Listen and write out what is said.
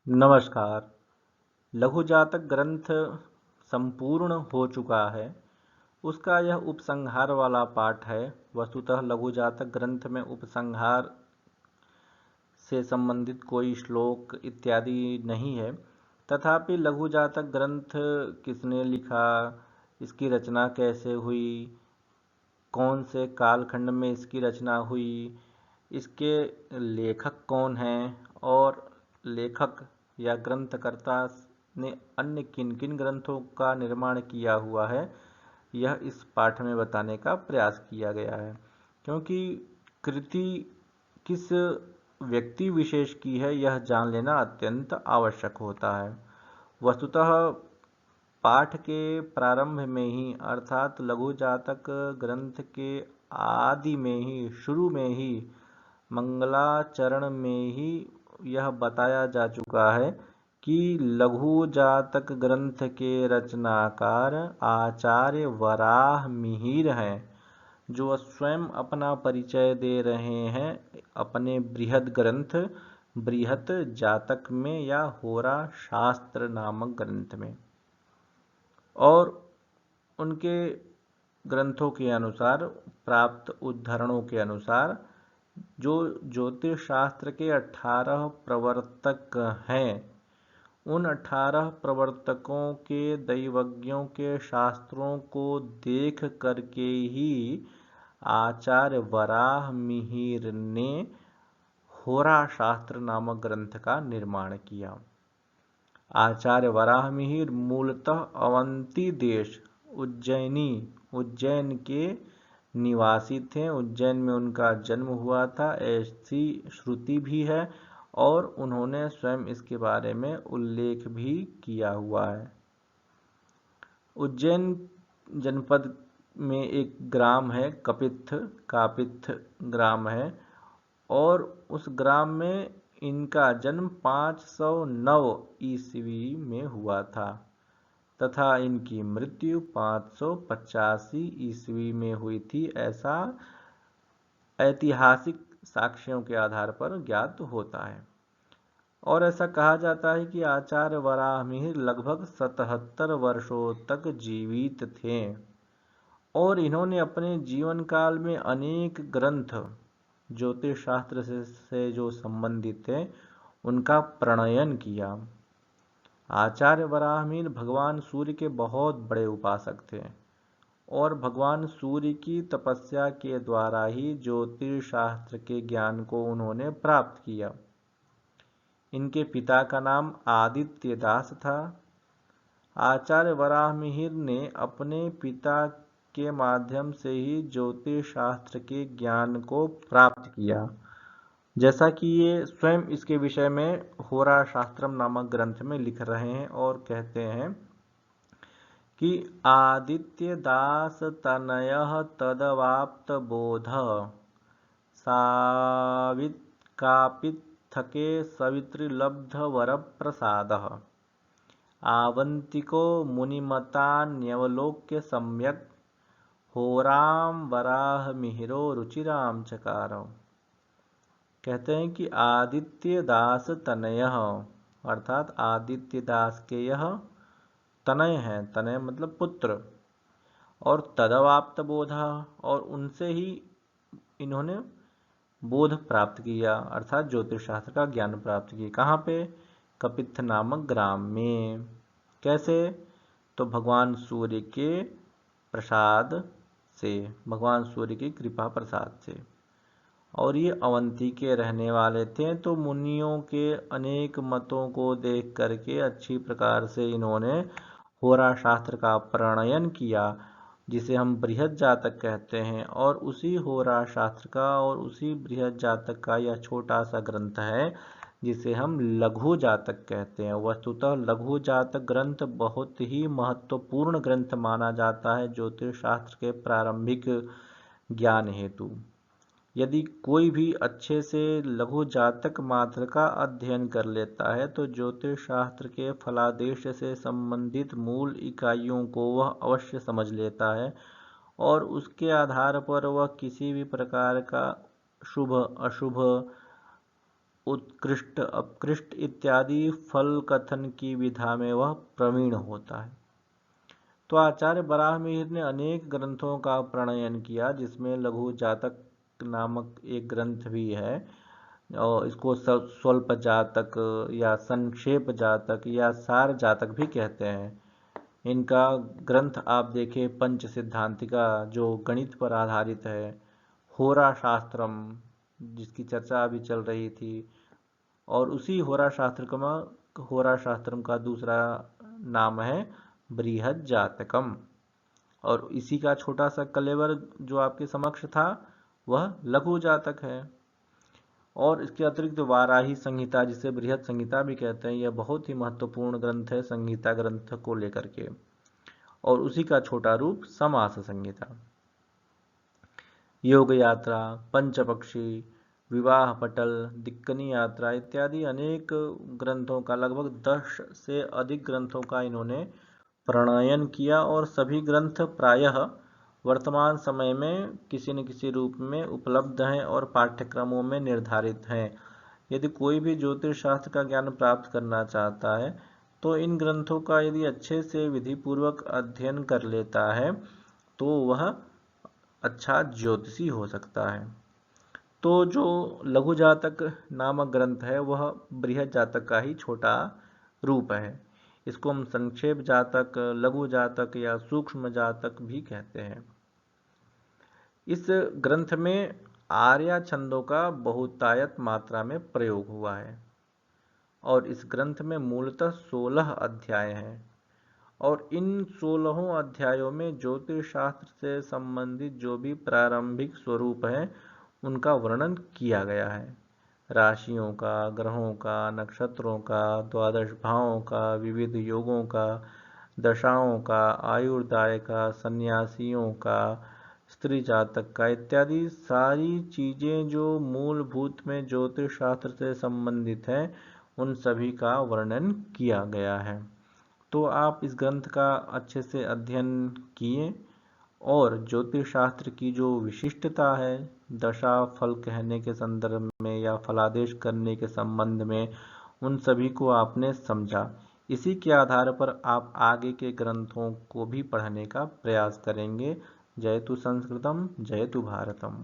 नमस्कार। लघु जातक ग्रंथ संपूर्ण हो चुका है। उसका यह उपसंहार वाला पाठ है। वस्तुतः लघु जातक ग्रंथ में उपसंहार से संबंधित कोई श्लोक इत्यादि नहीं है। तथापि लघु जातक ग्रंथ किसने लिखा, इसकी रचना कैसे हुई, कौन से कालखंड में इसकी रचना हुई, इसके लेखक कौन हैं और लेखक या ग्रंथकर्ता ने अन्य किन किन ग्रंथों का निर्माण किया हुआ है, यह इस पाठ में बताने का प्रयास किया गया है। क्योंकि कृति किस व्यक्ति विशेष की है, यह जान लेना अत्यंत आवश्यक होता है। वस्तुतः पाठ के प्रारंभ में ही अर्थात लघु जातक ग्रंथ के आदि में ही, शुरू में ही, मंगलाचरण में ही यह बताया जा चुका है कि लघु जातक ग्रंथ के रचनाकार आचार्य वराह मिहिर हैं, जो स्वयं अपना परिचय दे रहे हैं अपने बृहद ग्रंथ बृहत जातक में या होरा शास्त्र नामक ग्रंथ में। और उनके ग्रंथों के अनुसार, प्राप्त उद्धरणों के अनुसार, जो ज्योतिष शास्त्र के 18 प्रवर्तक हैं, उन 18 प्रवर्तकों के दैवज्ञों के शास्त्रों को देख करके ही आचार्य वराह मिहिर ने होरा शास्त्र नामक ग्रंथ का निर्माण किया। आचार्य वराह मिहिर मूलतः अवंती देश उज्जैन के निवासी थे। उज्जैन में उनका जन्म हुआ था, ऐसी श्रुति भी है और उन्होंने स्वयं इसके बारे में उल्लेख भी किया हुआ है। उज्जैन जनपद में एक ग्राम है कापित्थ ग्राम है, और उस ग्राम में इनका जन्म 509 ईस्वी में हुआ था तथा इनकी मृत्यु 585 ईस्वी में हुई थी, ऐसा ऐतिहासिक साक्ष्यों के आधार पर ज्ञात होता है। और ऐसा कहा जाता है कि आचार्य वराह मिहिर लगभग 77 वर्षों तक जीवित थे और इन्होंने अपने जीवन काल में अनेक ग्रंथ ज्योतिष शास्त्र से जो संबंधित थे उनका प्रणयन किया। आचार्य वराहमिहिर भगवान सूर्य के बहुत बड़े उपासक थे और भगवान सूर्य की तपस्या के द्वारा ही ज्योतिष शास्त्र के ज्ञान को उन्होंने प्राप्त किया। इनके पिता का नाम आदित्य दास था। आचार्य वराहमिहिर ने अपने पिता के माध्यम से ही ज्योतिष शास्त्र के ज्ञान को प्राप्त किया, जैसा कि ये स्वयं इसके विषय में होरा शास्त्रम नामक ग्रंथ में लिख रहे हैं और कहते हैं कि आदित्य दास तनयः तदवाप्त बोध सावित कापित्थके सवितृलब्ध वर प्रसादः आवंतिको मुनिमतान्यवलोक्य सम्यक होराम वराह मिहिरो रुचिराम चकारो। कहते हैं कि आदित्य दास तनयः अर्थात आदित्य दास के यह तनय हैं, तनय मतलब पुत्र, और तदवाप्त बोधा और उनसे ही इन्होंने बोध प्राप्त किया अर्थात ज्योतिष शास्त्र का ज्ञान प्राप्त किया। कहाँ पे? कपित्थ नामक ग्राम में। कैसे? तो भगवान सूर्य के प्रसाद से, भगवान सूर्य की कृपा प्रसाद से। और ये अवंती के रहने वाले थे, तो मुनियों के अनेक मतों को देख करके अच्छी प्रकार से इन्होंने होरा शास्त्र का प्रणयन किया, जिसे हम बृहद जातक कहते हैं। और उसी होरा शास्त्र का और उसी बृहद जातक का यह छोटा सा ग्रंथ है जिसे हम लघु जातक कहते हैं। वस्तुतः लघु जातक ग्रंथ बहुत ही महत्वपूर्ण ग्रंथ माना जाता है ज्योतिष शास्त्र के प्रारंभिक ज्ञान हेतु। यदि कोई भी अच्छे से लघु जातक मात्र का अध्ययन कर लेता है तो ज्योतिष शास्त्र के फलादेश से संबंधित मूल इकाइयों को वह अवश्य समझ लेता है और उसके आधार पर वह किसी भी प्रकार का शुभ अशुभ उत्कृष्ट, अपकृष्ट इत्यादि फल कथन की विधा में वह प्रवीण होता है। तो आचार्य बराहमिहिर ने अनेक ग्रंथों का प्रणयन किया, जिसमें लघु जातक नामक एक ग्रंथ भी है, और इसको स्वल्प जातक या संक्षेप जातक या सार जातक भी कहते हैं। इनका ग्रंथ आप देखें पंच सिद्धांतिका, जो गणित पर आधारित है, होरा शास्त्रम, जिसकी चर्चा अभी चल रही थी, और उसी होरा शास्त्रम का दूसरा नाम है बृहद जातकम, और इसी का छोटा सा कलेवर जो आपके समक्ष था वह लघु जातक है। और इसके अतिरिक्त वाराही संहिता, जिसे बृहद संहिता भी कहते हैं, यह बहुत ही महत्वपूर्ण ग्रंथ है संहिता ग्रंथ को लेकर के, और उसी का छोटा रूप समास संहिता। योग यात्रा, पंचपक्षी, विवाह पटल, दिक्कनी यात्रा इत्यादि अनेक ग्रंथों का, लगभग 10 से अधिक ग्रंथों का इन्होंने प्रणयन किया, और सभी ग्रंथ प्रायः वर्तमान समय में किसी न किसी रूप में उपलब्ध हैं और पाठ्यक्रमों में निर्धारित हैं। यदि कोई भी ज्योतिष शास्त्र का ज्ञान प्राप्त करना चाहता है तो इन ग्रंथों का यदि अच्छे से विधिपूर्वक अध्ययन कर लेता है तो वह अच्छा ज्योतिषी हो सकता है। तो जो लघु जातक नामक ग्रंथ है वह बृहद जातक का ही छोटा रूप है। इसको हम संक्षेप जातक, लघु जातक या सूक्ष्म जातक भी कहते हैं। इस ग्रंथ में आर्या छंदों का बहुतायत मात्रा में प्रयोग हुआ है, और इस ग्रंथ में मूलतः 16 अध्याय हैं, और इन 16 अध्यायों में ज्योतिष शास्त्र से संबंधित जो भी प्रारंभिक स्वरूप है उनका वर्णन किया गया है। राशियों का, ग्रहों का, नक्षत्रों का, द्वादश भावों का, विविध योगों का, दशाओं का, आयुर्दाय का, सन्यासियों का, स्त्री जातक का इत्यादि सारी चीज़ें जो मूलभूत में ज्योतिष शास्त्र से संबंधित हैं उन सभी का वर्णन किया गया है। तो आप इस ग्रंथ का अच्छे से अध्ययन किए, और ज्योतिष शास्त्र की जो विशिष्टता है दशा फल कहने के संदर्भ में या फलादेश करने के संबंध में, उन सभी को आपने समझा। इसी के आधार पर आप आगे के ग्रंथों को भी पढ़ने का प्रयास करेंगे। जयतु संस्कृतम, जयतु भारतम।